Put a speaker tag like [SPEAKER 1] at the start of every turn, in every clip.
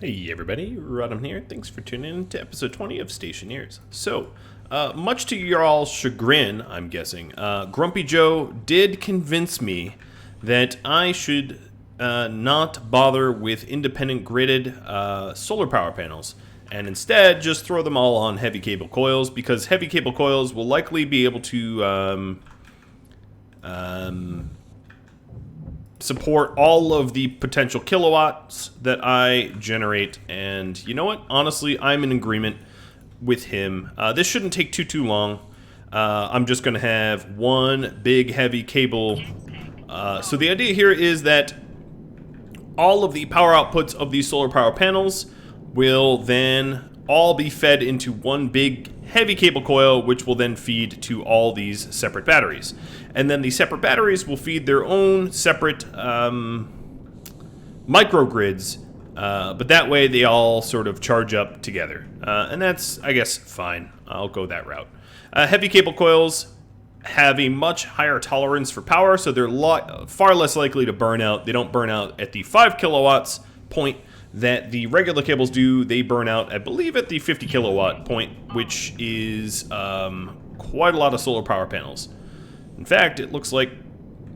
[SPEAKER 1] Hey everybody, Rhadamant here. Thanks for tuning in to episode 20 of Stationeers. So, much to your all's chagrin, I'm guessing, Grumpy Joe did convince me that I should not bother with independent gridded solar power panels and instead just throw them all on heavy cable coils, because heavy cable coils will likely be able to support all of the potential kilowatts that I generate. And you know what? Honestly, I'm in agreement with him. This shouldn't take too long. I'm just going to have one big heavy cable. So the idea here is that all of the power outputs of these solar power panels will then all be fed into one big heavy cable coil, which will then feed to all these separate batteries. And then the separate batteries will feed their own separate microgrids, but that way they all sort of charge up together. And that's, I guess, fine. I'll go that route. Heavy cable coils have a much higher tolerance for power, so they're far less likely to burn out. They don't burn out at the 5 kilowatts point that the regular cables do. They burn out, I believe, at the 50 kilowatt point, which is quite a lot of solar power panels. In fact, it looks like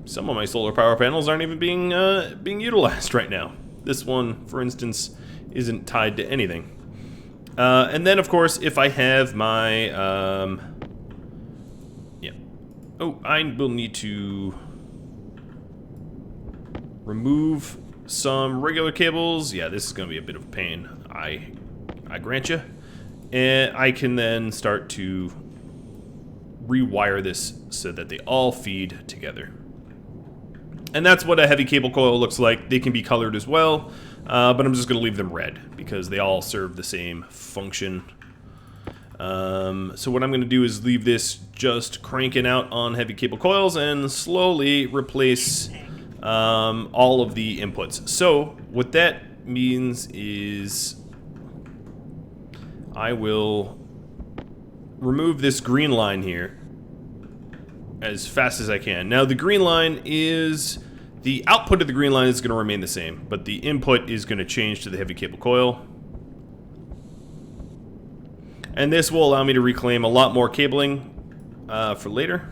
[SPEAKER 1] some of my solar power panels aren't even being utilized right now. This one, for instance, isn't tied to anything. And then, of course, if I have my I will need to remove some regular cables. Yeah, this is going to be a bit of a pain. I grant you. And I can then start to rewire this so that they all feed together. And that's what a heavy cable coil looks like. They can be colored as well, but I'm just going to leave them red because they all serve the same function. So what I'm going to do is leave this just cranking out on heavy cable coils and slowly replace all of the inputs. So what that means is I will remove this green line here as fast as I can. Now the green line is, the output of the green line is going to remain the same, but the input is going to change to the heavy cable coil. And this will allow me to reclaim a lot more cabling for later.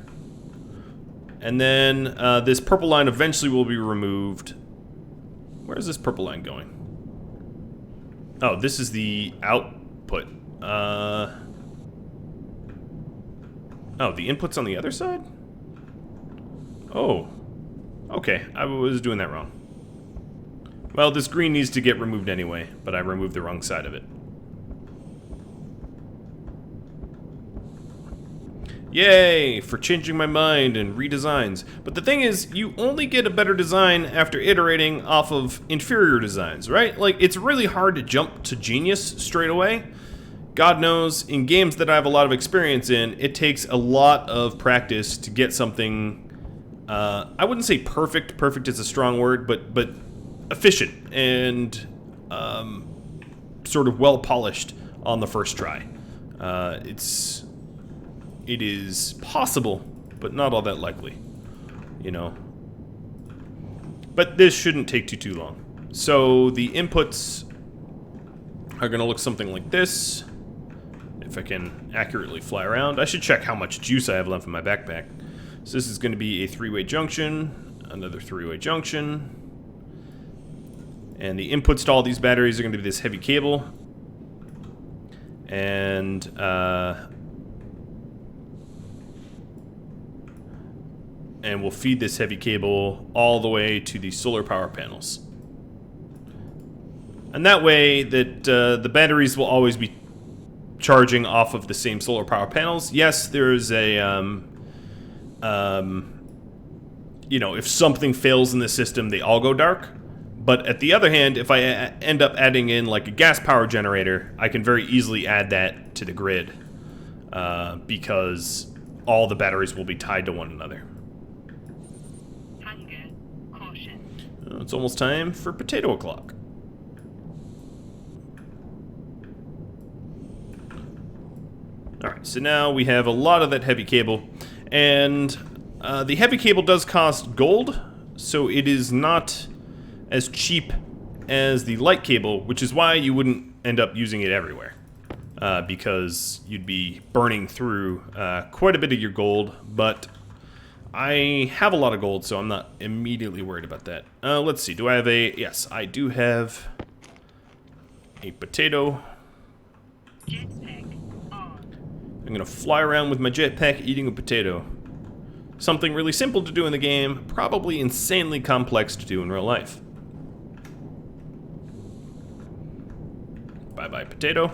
[SPEAKER 1] And then this purple line eventually will be removed. Where is this purple line going? Oh, this is the output. Oh, the input's on the other side? Oh. Okay, I was doing that wrong. Well, this green needs to get removed anyway, but I removed the wrong side of it. Yay, for changing my mind and redesigns. But the thing is, you only get a better design after iterating off of inferior designs, right? Like, it's really hard to jump to genius straight away. God knows, in games that I have a lot of experience in, it takes a lot of practice to get something, I wouldn't say perfect. Perfect is a strong word, but efficient and sort of well-polished on the first try. It is possible, but not all that likely, you know. But this shouldn't take too long. So the inputs are going to look something like this. If I can accurately fly around. I should check how much juice I have left in my backpack. So this is going to be a three-way junction, another three-way junction. And the inputs to all these batteries are going to be this heavy cable. And we'll feed this heavy cable all the way to the solar power panels. And that way that the batteries will always be charging off of the same solar power panels. Yes, there's a, you know, if something fails in the system, they all go dark. But at the other hand, if I end up adding in like a gas power generator, I can very easily add that to the grid because all the batteries will be tied to one another. It's almost time for potato o'clock. Alright, so now we have a lot of that heavy cable, and the heavy cable does cost gold, so it is not as cheap as the light cable, which is why you wouldn't end up using it everywhere. Because you'd be burning through quite a bit of your gold, but I have a lot of gold, so I'm not immediately worried about that. Let's see, do I have a... Yes, I do have a potato. Jetpack on. I'm gonna fly around with my jetpack eating a potato. Something really simple to do in the game, probably insanely complex to do in real life. Bye-bye, potato.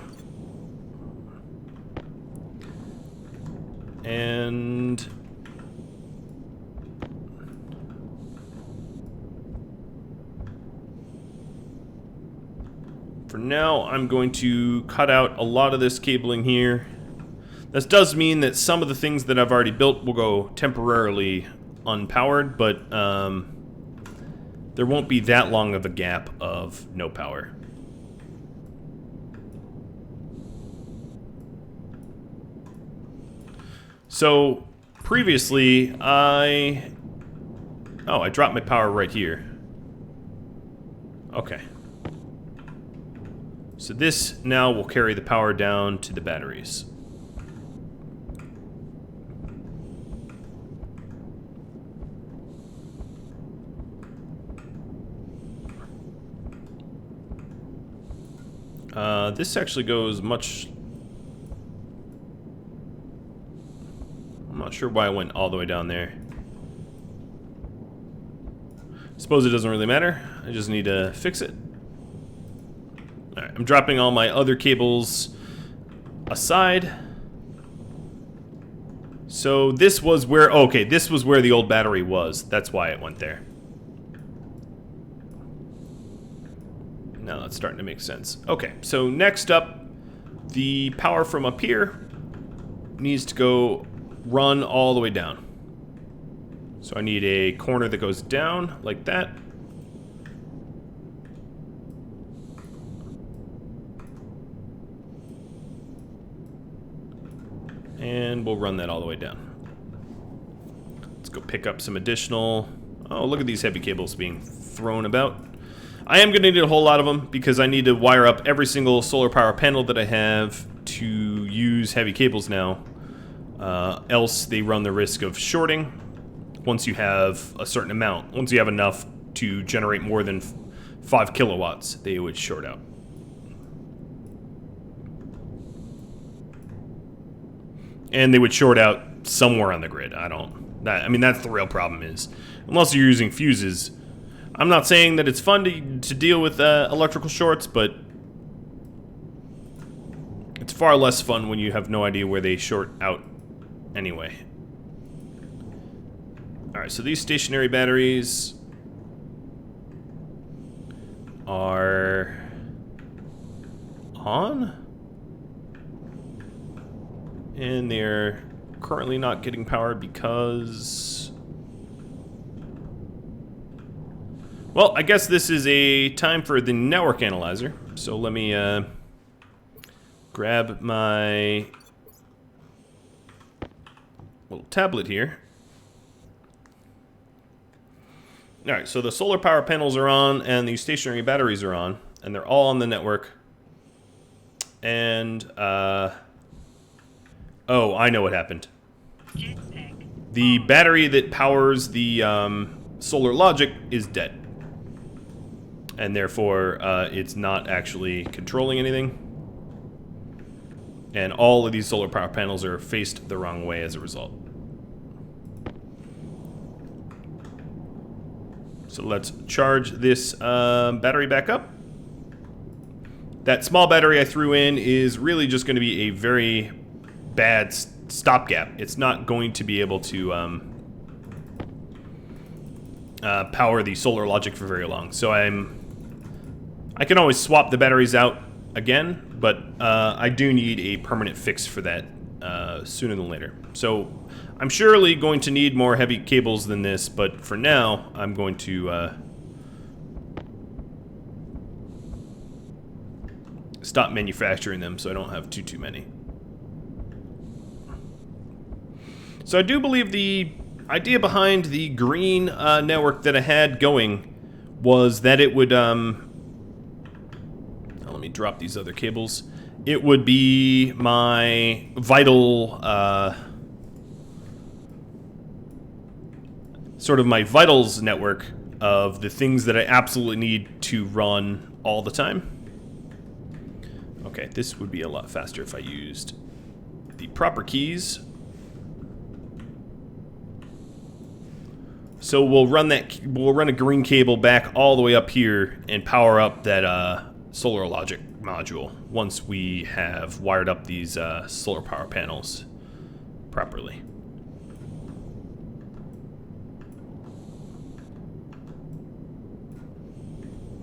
[SPEAKER 1] And... for now, I'm going to cut out a lot of this cabling here. This does mean that some of the things that I've already built will go temporarily unpowered, but there won't be that long of a gap of no power. So, previously, I dropped my power right here. Okay. So this now will carry the power down to the batteries. This actually goes much... I'm not sure why I went all the way down there. Suppose it doesn't really matter. I just need to fix it. Alright, I'm dropping all my other cables aside. So this was where... okay, this was where the old battery was. That's why it went there. Now that's starting to make sense. Okay, so next up, the power from up here needs to go run all the way down. So I need a corner that goes down like that. And we'll run that all the way down. Let's go pick up some additional... oh, look at these heavy cables being thrown about. I am going to need a whole lot of them because I need to wire up every single solar power panel that I have to use heavy cables now. Else they run the risk of shorting once you have a certain amount. Once you have enough to generate more than 5 kilowatts, they would short out. And they would short out somewhere on the grid. I mean, that's the real problem is, unless you're using fuses. I'm not saying that it's fun to deal with electrical shorts, but it's far less fun when you have no idea where they short out anyway. Alright, so these stationary batteries are on. And they're currently not getting power because... well, I guess this is a time for the network analyzer. So let me grab my little tablet here. Alright, so the solar power panels are on and the stationary batteries are on. And they're all on the network. And, oh, I know what happened. The battery that powers the solar logic is dead. And therefore, it's not actually controlling anything. And all of these solar power panels are faced the wrong way as a result. So let's charge this battery back up. That small battery I threw in is really just going to be a very bad stopgap. It's not going to be able to power the solar logic for very long. So I can always swap the batteries out again, but I do need a permanent fix for that sooner than later. So I'm surely going to need more heavy cables than this, but for now, I'm going to stop manufacturing them so I don't have too many. So I do believe the idea behind the green network that I had going was that it would Now let me drop these other cables. It would be my vital, sort of my vitals network of the things that I absolutely need to run all the time. Okay, this would be a lot faster if I used the proper keys. So we'll run a green cable back all the way up here and power up that solar logic module once we have wired up these solar power panels properly.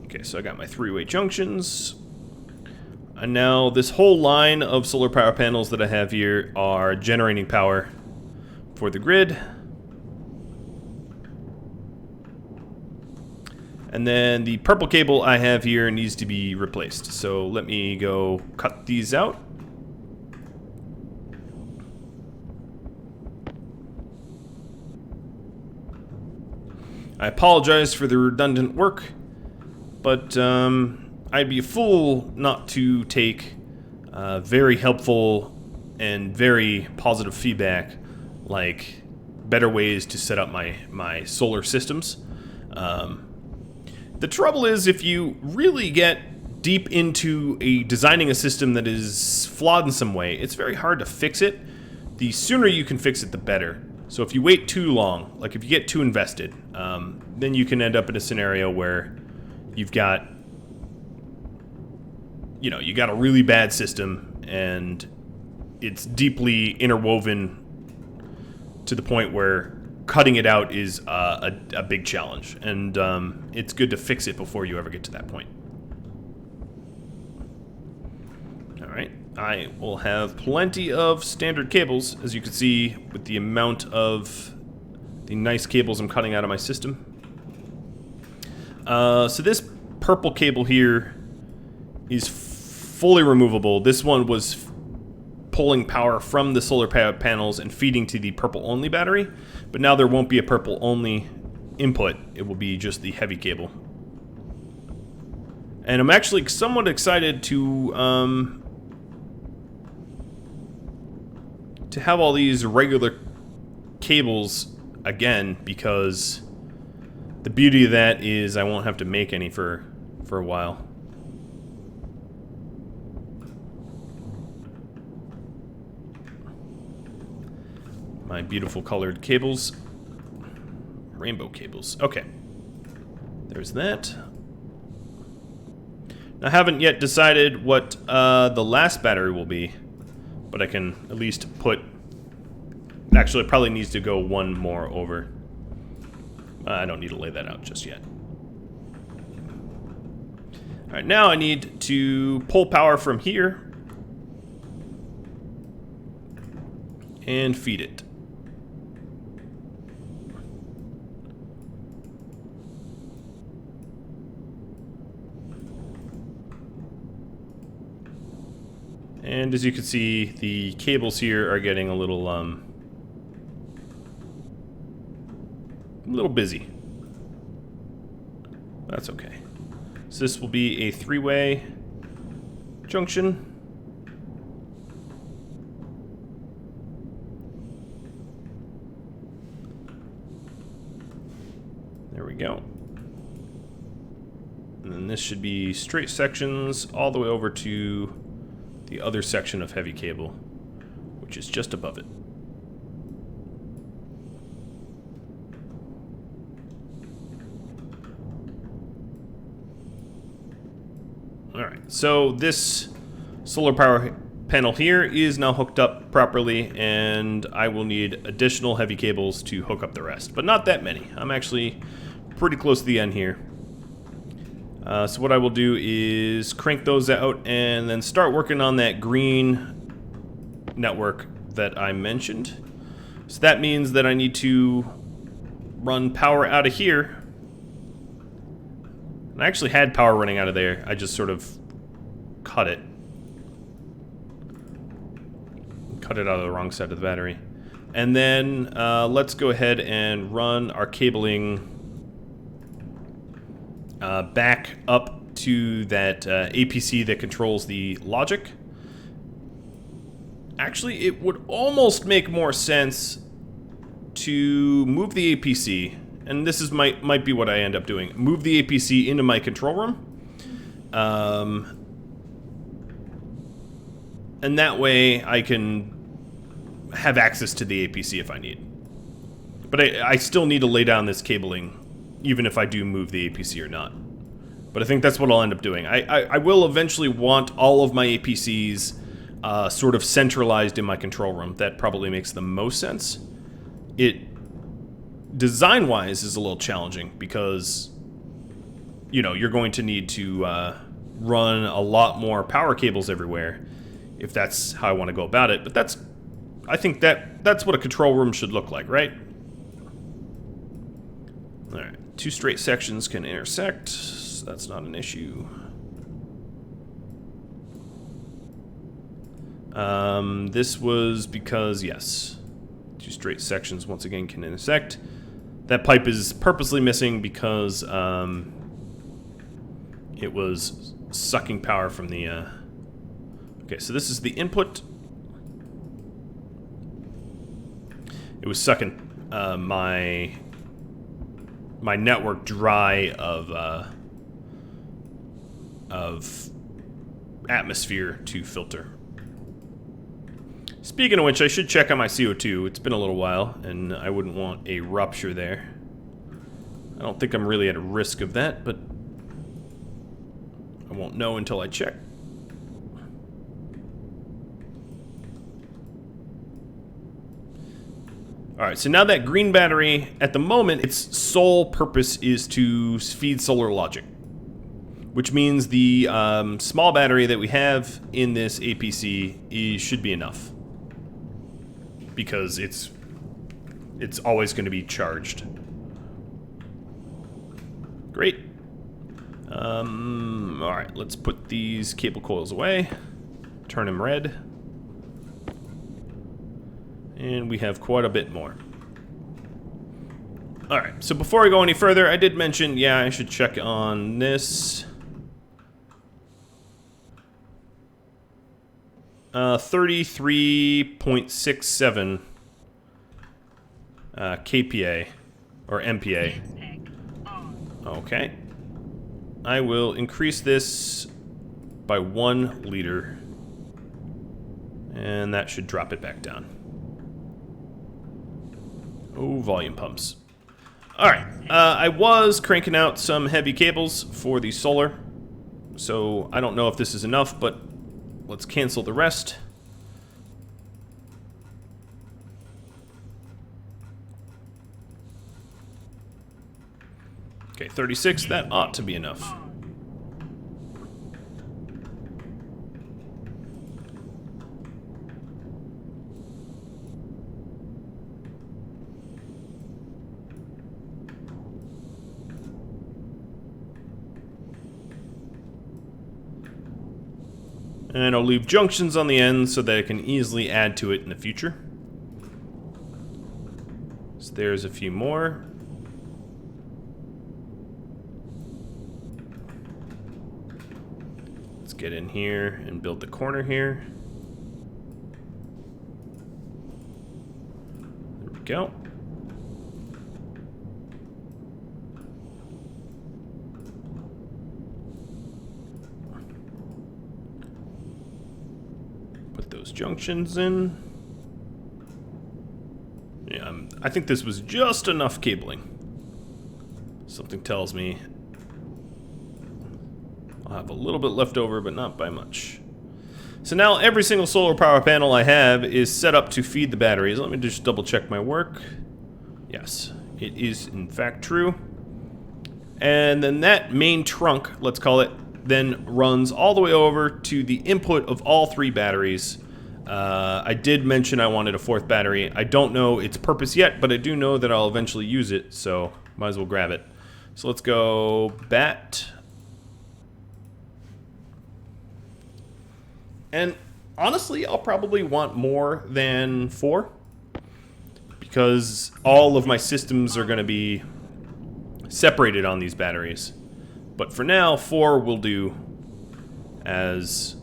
[SPEAKER 1] Okay, so I got my three-way junctions. And now this whole line of solar power panels that I have here are generating power for the grid. And then the purple cable I have here needs to be replaced. So let me go cut these out. I apologize for the redundant work, but I'd be a fool not to take very helpful and very positive feedback, like better ways to set up my solar systems. The trouble is, if you really get deep into designing a system that is flawed in some way, it's very hard to fix it. The sooner you can fix it, the better. So if you wait too long, like if you get too invested, then you can end up in a scenario where you've got, you got a really bad system and it's deeply interwoven to the point where cutting it out is a big challenge, and it's good to fix it before you ever get to that point. Alright, I will have plenty of standard cables, as you can see with the amount of the nice cables I'm cutting out of my system. So this purple cable here is fully removable. This one was pulling power from the solar panels and feeding to the purple only battery, but now there won't be a purple only input. It will be just the heavy cable. And I'm actually somewhat excited to have all these regular cables again, because the beauty of that is I won't have to make any for a while. My beautiful colored cables. Rainbow cables. Okay. There's that. I haven't yet decided what the last battery will be, but I can at least put... Actually, it probably needs to go one more over. I don't need to lay that out just yet. Alright, now I need to pull power from here and feed it. And as you can see, the cables here are getting a little busy. That's okay. So this will be a three-way junction. There we go. And then this should be straight sections all the way over to the other section of heavy cable, which is just above it. Alright, so this solar power panel here is now hooked up properly, and I will need additional heavy cables to hook up the rest, but not that many. I'm actually pretty close to the end here. So what I will do is crank those out and then start working on that green network that I mentioned. So that means that I need to run power out of here. I actually had power running out of there. I just sort of cut it. Cut it out of the wrong side of the battery. And then let's go ahead and run our cabling back up to that APC that controls the logic. Actually, it would almost make more sense to move the APC, and this is might be what I end up doing. Move the APC into my control room. And that way I can have access to the APC if I need. But I still need to lay down this cabling, even if I do move the APC or not. But I think that's what I'll end up doing. I will eventually want all of my APCs sort of centralized in my control room. That probably makes the most sense. It, design-wise, is a little challenging because, you know, you're going to need to run a lot more power cables everywhere if that's how I want to go about it. But I think that's what a control room should look like, right? Alright, 2 straight sections can intersect, so that's not an issue. This was because, yes, 2 straight sections once again can intersect. That pipe is purposely missing because it was sucking power from the... Okay, so this is the input. It was sucking my network dry of atmosphere to filter. Speaking of which, I should check on my CO2. It's been a little while, and I wouldn't want a rupture there. I don't think I'm really at a risk of that, but I won't know until I check. Alright, so now that green battery, at the moment, its sole purpose is to feed solar logic. Which means the small battery that we have in this APC should be enough. Because it's always going to be charged. Great. Alright, let's put these cable coils away. Turn them red. And we have quite a bit more. Alright, so before I go any further, I did mention, yeah, I should check on this. 33.67 kPa, or MPa. Okay. I will increase this by 1 liter. And that should drop it back down. Oh, volume pumps. Alright, I was cranking out some heavy cables for the solar, so I don't know if this is enough, but let's cancel the rest. Okay, 36, that ought to be enough. And I'll leave junctions on the end so that I can easily add to it in the future. So there's a few more. Let's get in here and build the corner here. There we go. Those junctions in. Yeah, I think this was just enough cabling. Something tells me I'll have a little bit left over, but not by much. So now every single solar power panel I have is set up to feed the batteries. Let me just double check my work. Yes, it is in fact true. And then that main trunk, let's call it, then runs all the way over to the input of all 3 batteries. I did mention I wanted a 4th battery. I don't know its purpose yet, but I do know that I'll eventually use it, so might as well grab it. So let's go bat. And honestly, I'll probably want more than 4, because all of my systems are going to be separated on these batteries. But for now, 4 will do, as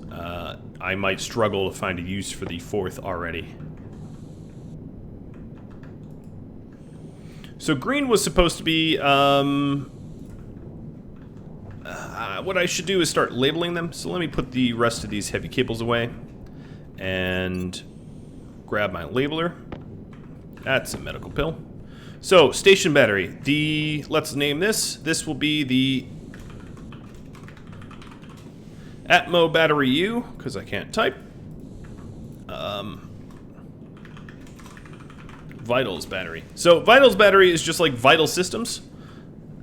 [SPEAKER 1] I might struggle to find a use for the 4th already. So green was supposed to be, what I should do is start labeling them. So let me put the rest of these heavy cables away and grab my labeler. That's a medical pill. So, station battery. Let's name this. This will be the Atmo Battery U, because I can't type. Vitals battery. So, Vitals battery is just like Vital Systems.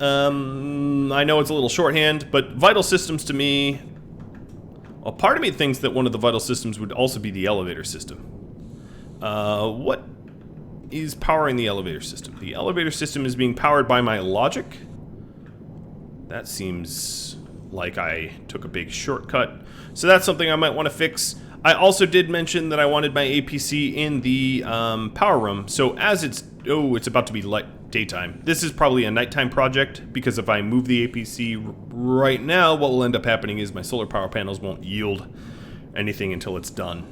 [SPEAKER 1] I know it's a little shorthand, but Vital Systems to me... Well, part of me thinks that one of the Vital Systems would also be the elevator system. What is powering the elevator system? The elevator system is being powered by my logic. That seems like I took a big shortcut. So that's something I might want to fix. I also did mention that I wanted my APC in the power room. So as it's about to be daytime. This is probably a nighttime project, because if I move the APC right now, what will end up happening is my solar power panels won't yield anything until it's done.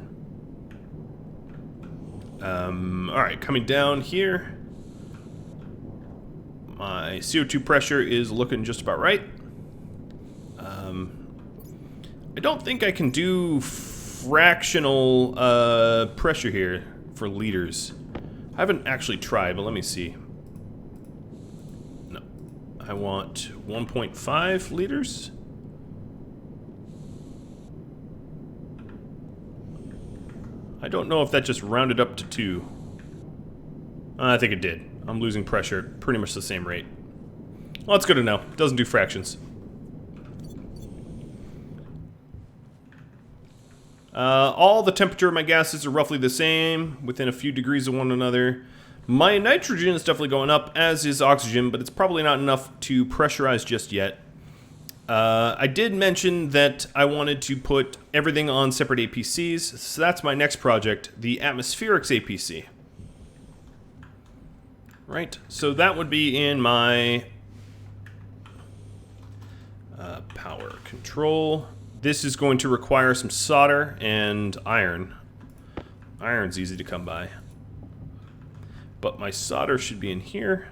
[SPEAKER 1] Alright, coming down here. My CO2 pressure is looking just about right. I don't think I can do fractional pressure here for liters. I haven't actually tried, but let me see. No. I want 1.5 liters. I don't know if that just rounded up to 2. I think it did. I'm losing pressure at pretty much the same rate. Well, that's good to know. It doesn't do fractions. All the temperature of my gases are roughly the same, within a few degrees of one another. My nitrogen is definitely going up, as is oxygen, but it's probably not enough to pressurize just yet. I did mention that I wanted to put everything on separate APCs, so that's my next project, the Atmospherics APC. Right, so that would be in my power control. This is going to require some solder and iron. Iron's easy to come by. But my solder should be in here.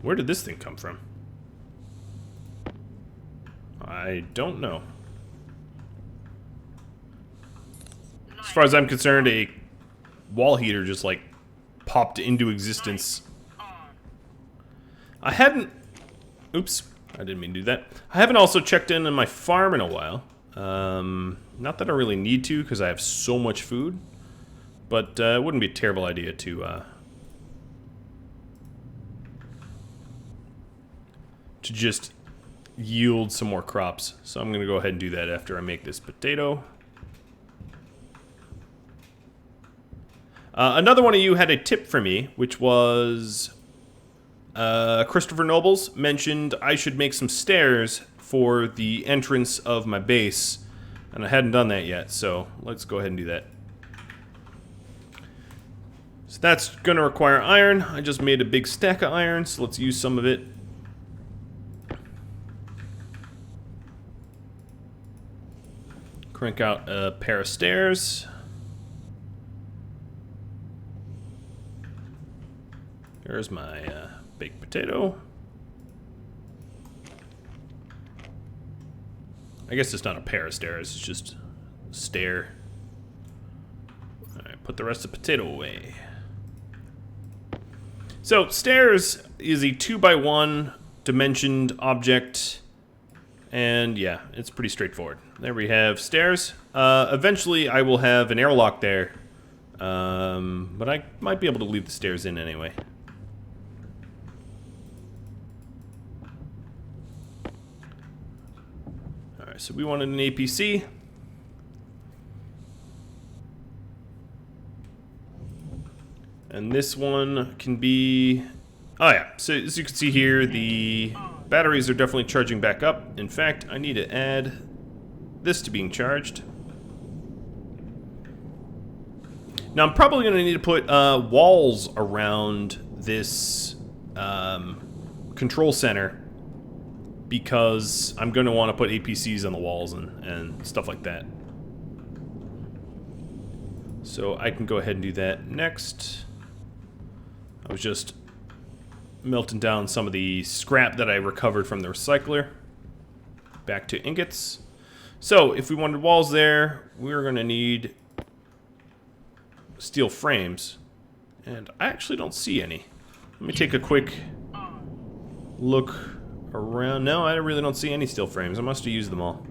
[SPEAKER 1] Where did this thing come from? I don't know. As far as I'm concerned, a wall heater just like popped into existence. I hadn't... Oops, I didn't mean to do that. I haven't also checked in on my farm in a while. Not that I really need to, because I have so much food. But it wouldn't be a terrible idea to just yield some more crops. So I'm going to go ahead and do that after I make this potato. Another one of you had a tip for me, which was Christopher Nobles mentioned I should make some stairs for the entrance of my base, and I hadn't done that yet, so let's go ahead and do that. So that's going to require iron. I just made a big stack of iron, so let's use some of it. Crank out a pair of stairs. There's my baked potato. I guess it's not a pair of stairs, it's just a stair. Alright, put the rest of the potato away. So, stairs is a 2x1 dimensioned object. And yeah, it's pretty straightforward. There we have stairs. Eventually I will have an airlock there. But I might be able to leave the stairs in anyway. Alright, so we wanted an APC. And this one can be... Oh yeah, so as you can see here, the batteries are definitely charging back up. In fact, I need to add this to being charged. Now I'm probably going to need to put walls around this control center because I'm going to want to put APCs on the walls and stuff like that. So I can go ahead and do that next. I was just melting down some of the scrap that I recovered from the recycler. Back to ingots. So if we wanted walls there, we're going to need steel frames. And I actually don't see any. Let me take a quick look around. No, I really don't see any steel frames. I must have used them all.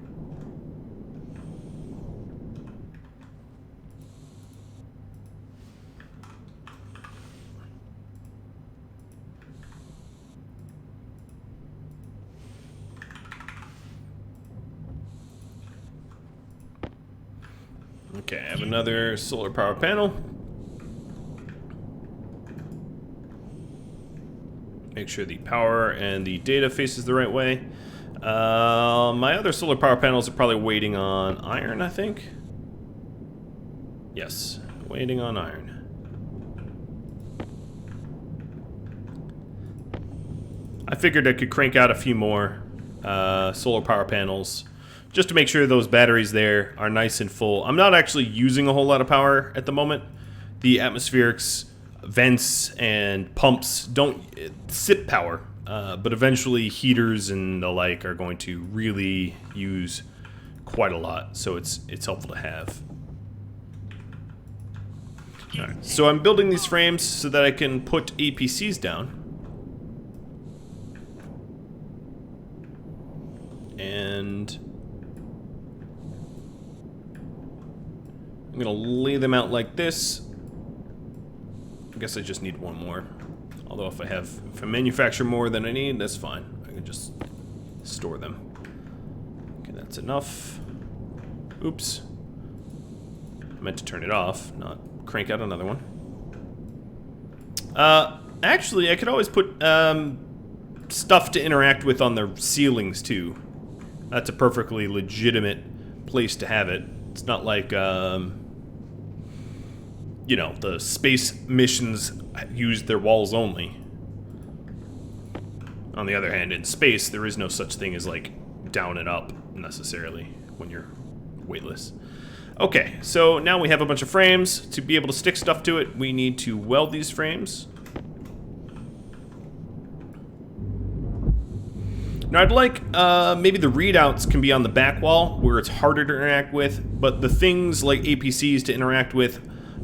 [SPEAKER 1] Okay, I have another solar power panel. Make sure the power and the data faces the right way. My other solar power panels are probably waiting on iron, I think. Yes, waiting on iron. I figured I could crank out a few more solar power panels just to make sure those batteries there are nice and full. I'm not actually using a whole lot of power at the moment. The atmospherics, vents, and pumps don't sip power, but eventually heaters and the like are going to really use quite a lot, so it's helpful to have. Alright, so I'm building these frames so that I can put APCs down. And I'm gonna lay them out like this. I guess I just need one more. Although if I manufacture more than I need, that's fine. I can just store them. Okay, that's enough. Oops. I meant to turn it off, not crank out another one. Actually, I could always put stuff to interact with on the ceilings too. That's a perfectly legitimate place to have it. It's not like, you know, the space missions use their walls only. On the other hand, in space, there is no such thing as, like, down and up, necessarily, when you're weightless. Okay, so now we have a bunch of frames. To be able to stick stuff to it, we need to weld these frames. Now I'd like, maybe the readouts can be on the back wall, where it's harder to interact with, but the things like APCs to interact with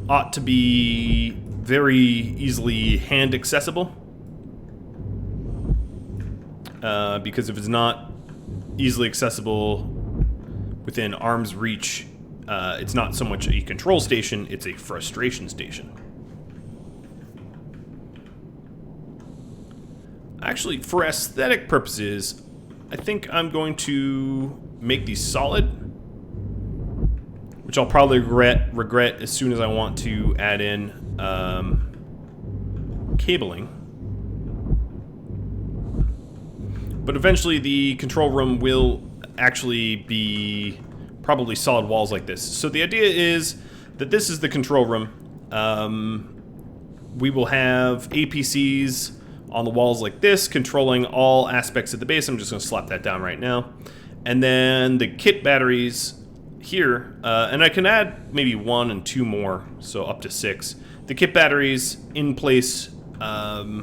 [SPEAKER 1] ought to be very easily hand accessible. Because if it's not easily accessible within arm's reach, it's not so much a control station, it's a frustration station. Actually, for aesthetic purposes, I think I'm going to make these solid, which I'll probably regret as soon as I want to add in cabling. But eventually the control room will actually be probably solid walls like this. So the idea is that this is the control room. We will have APCs on the walls like this, controlling all aspects of the base. I'm just going to slap that down right now. And then the kit batteries here, and I can add maybe 1 and 2 more, so up to 6. The kit batteries in place, yeah,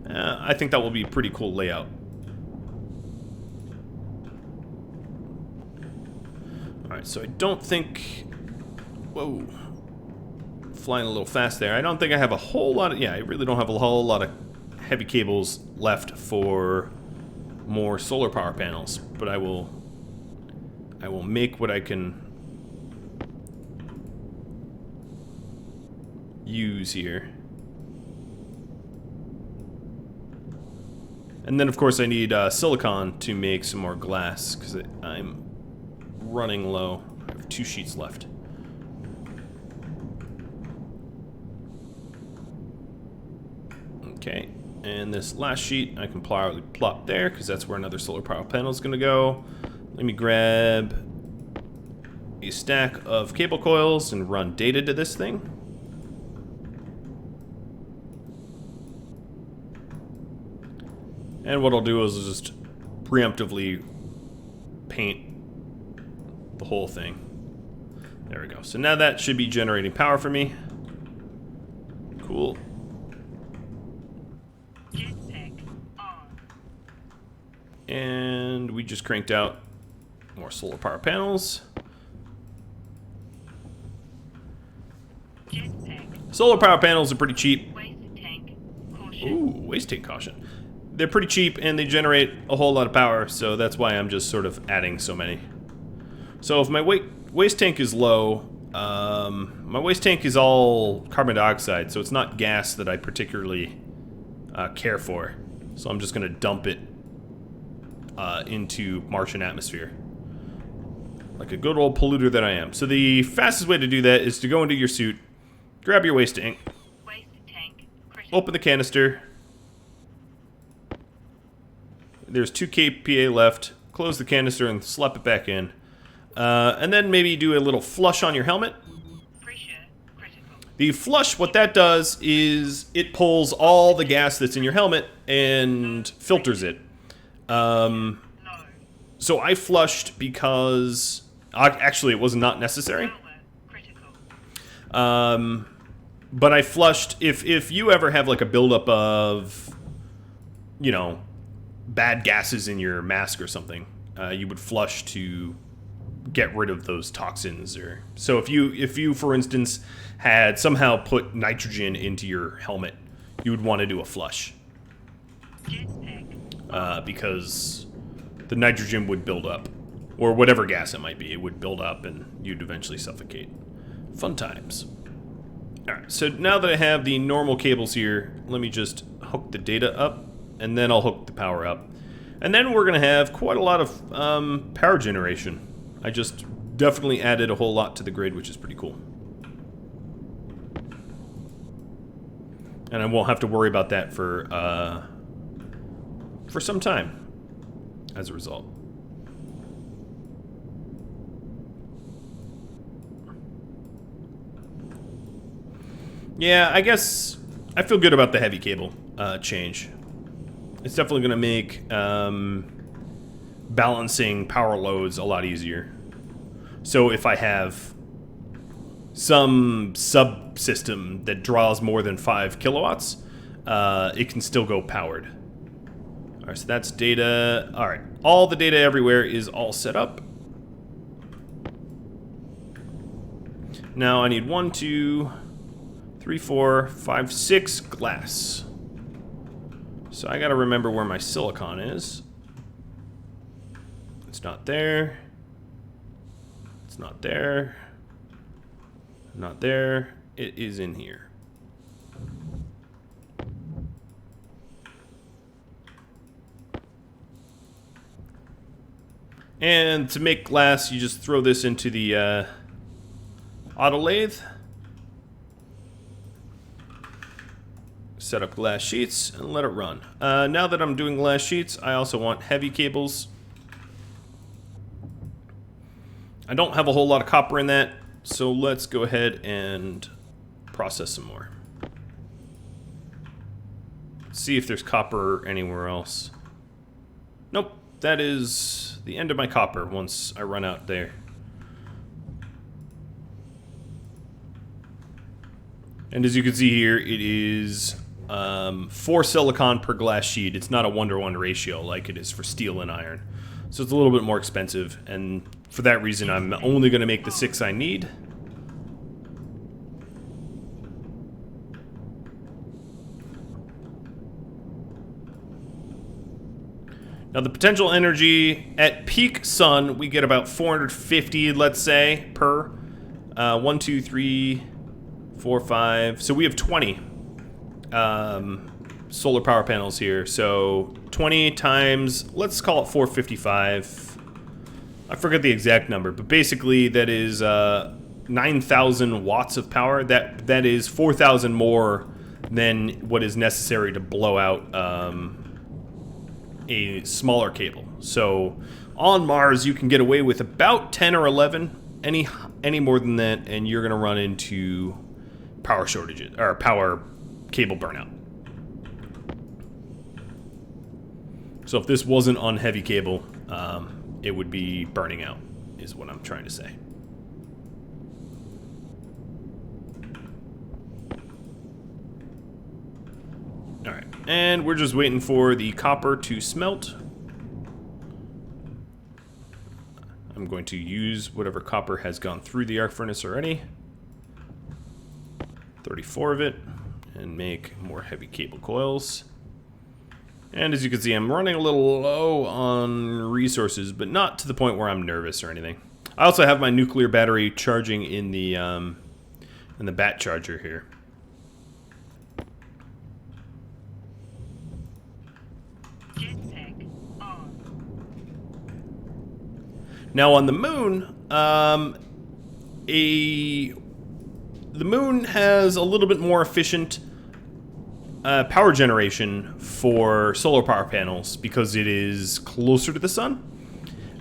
[SPEAKER 1] I think that will be a pretty cool layout. Alright, so I don't think... Whoa. Flying a little fast there. I don't think I have a whole lot of... Yeah, I really don't have a whole lot of heavy cables left for more solar power panels, but I will make what I can use here. And then of course I need silicon to make some more glass, because I'm running low. I have 2 sheets left. Okay, and this last sheet I can probably plop there, because that's where another solar power panel is going to go. Let me grab a a stack of cable coils and run data to this thing. And what I'll do is just preemptively paint the whole thing. There we go. So now that should be generating power for me. Cool. And we just cranked out more solar power panels. Solar power panels are pretty cheap. Ooh, waste tank caution. They're pretty cheap and they generate a whole lot of power, so that's why I'm just sort of adding so many. So if my waste tank is low, my waste tank is all carbon dioxide, so it's not gas that I particularly care for. So I'm just going to dump it into Martian atmosphere, like a good old polluter that I am. So the fastest way to do that is to go into your suit, grab your waste tank, open the canister. There's 2 kPa left. Close the canister and slap it back in. And then maybe do a little flush on your helmet. The flush, what that does is it pulls all the gas that's in your helmet and filters it. So I flushed because actually it was not necessary. But I flushed if you ever have like a buildup of, you know, bad gases in your mask or something, you would flush to get rid of those toxins. Or so if you for instance had somehow put nitrogen into your helmet, you would want to do a flush, because the nitrogen would build up, or whatever gas it might be, it would build up and you'd eventually suffocate. Fun times. Alright, so now that I have the normal cables here, let me just hook the data up, and then I'll hook the power up. And then we're going to have quite a lot of power generation. I just definitely added a whole lot to the grid, which is pretty cool. And I won't have to worry about that for some time as a result. Yeah, I guess I feel good about the heavy cable change. It's definitely going to make balancing power loads a lot easier. So if I have some subsystem that draws more than 5 kilowatts, it can still go powered. Alright, so that's data. Alright, all the data everywhere is all set up. Now I need 1, 2, 3, 4, 5, 6 glass. So I gotta remember where my silicon is. It's not there. It's not there. Not there. It is in here. And to make glass, you just throw this into the auto lathe. Set up glass sheets and let it run. Now that I'm doing glass sheets, I also want heavy cables. I don't have a whole lot of copper in that, so let's go ahead and process some more. See if there's copper anywhere else. Nope, that is the end of my copper once I run out there. And as you can see here, it is 4 silicon per glass sheet. It's not a 1-to-1 ratio like it is for steel and iron. So it's a little bit more expensive, and for that reason I'm only going to make the 6 I need. Now the potential energy at peak sun, we get about 450, let's say, per 1, 2, 3, 4, 5. So we have 20 solar power panels here. So 20 times, let's call it 455. I forget the exact number, but basically that is 9,000 watts of power. That is 4,000 more than what is necessary to blow out a smaller cable. So on Mars you can get away with about 10 or 11 any more than that, and you're going to run into power shortages or power cable burnout. So if this wasn't on heavy cable, it would be burning out, is what I'm trying to say. All right, and we're just waiting for the copper to smelt. I'm going to use whatever copper has gone through the arc furnace already. 34 of it, and make more heavy cable coils. And as you can see, I'm running a little low on resources, but not to the point where I'm nervous or anything. I also have my nuclear battery charging in the bat charger here. Now on the moon, the moon has a little bit more efficient power generation for solar power panels because it is closer to the sun.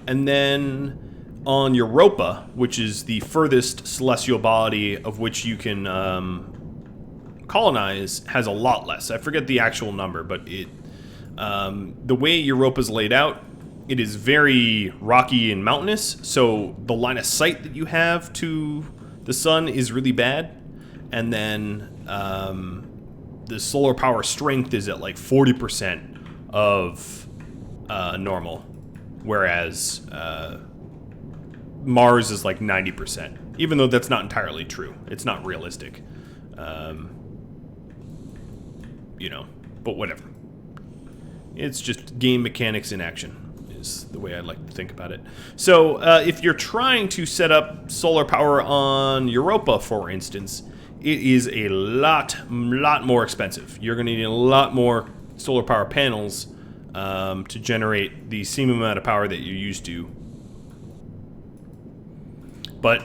[SPEAKER 1] And then on Europa, which is the furthest celestial body of which you can colonize, has a lot less. I forget the actual number, but it the way Europa's laid out, it is very rocky and mountainous, so the line of sight that you have to the sun is really bad. And then the solar power strength is at like 40% of normal, whereas Mars is like 90%, even though that's not entirely true. It's not realistic. You know, but whatever. It's just game mechanics in action, is the way I like to think about it. So if you're trying to set up solar power on Europa, for instance, it is a lot more expensive. You're going to need a lot more solar power panels to generate the same amount of power that you're used to. But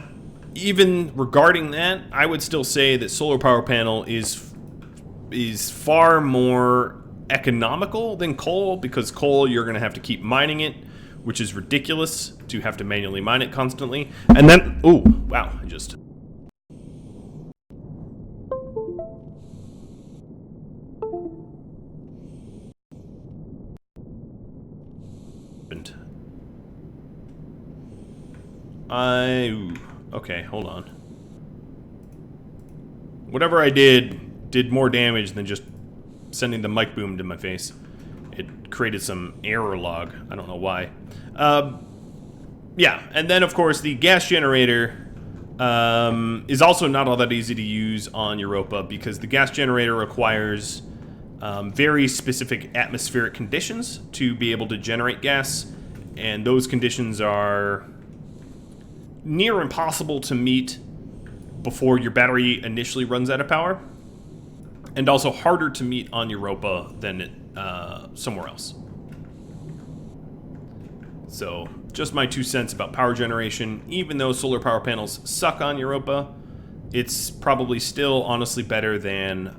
[SPEAKER 1] even regarding that, I would still say that solar power panel is far more economical than coal, because coal, you're going to have to keep mining it, which is ridiculous to have to manually mine it constantly. And then, oh, wow, I just... Okay, hold on. Whatever I did more damage than just sending the mic boom to my face. It created some error log. I don't know why. Yeah, and then of course the gas generator is also not all that easy to use on Europa, because the gas generator requires very specific atmospheric conditions to be able to generate gas, and those conditions are near impossible to meet before your battery initially runs out of power, and also harder to meet on Europa than somewhere else. So, just my 2 cents about power generation. Even though solar power panels suck on Europa, it's probably still honestly better than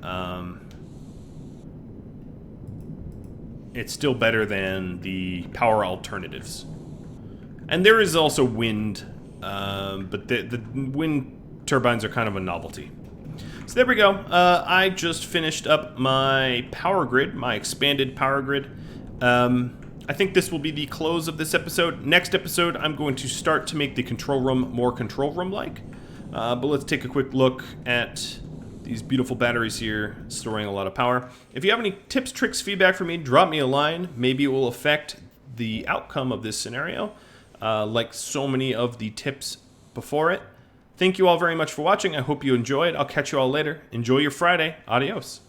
[SPEAKER 1] the power alternatives. And there is also wind, but the wind turbines are kind of a novelty. So there we go. I just finished up my power grid, my expanded power grid. I think this will be the close of this episode. Next episode, I'm going to start to make the control room more control room-like. But let's take a quick look at these beautiful batteries here, storing a lot of power. If you have any tips, tricks, feedback for me, drop me a line. Maybe it will affect the outcome of this scenario, like so many of the tips before it. Thank you all very much for watching. I hope you enjoyed. I'll catch you all later. Enjoy your Friday. Adios.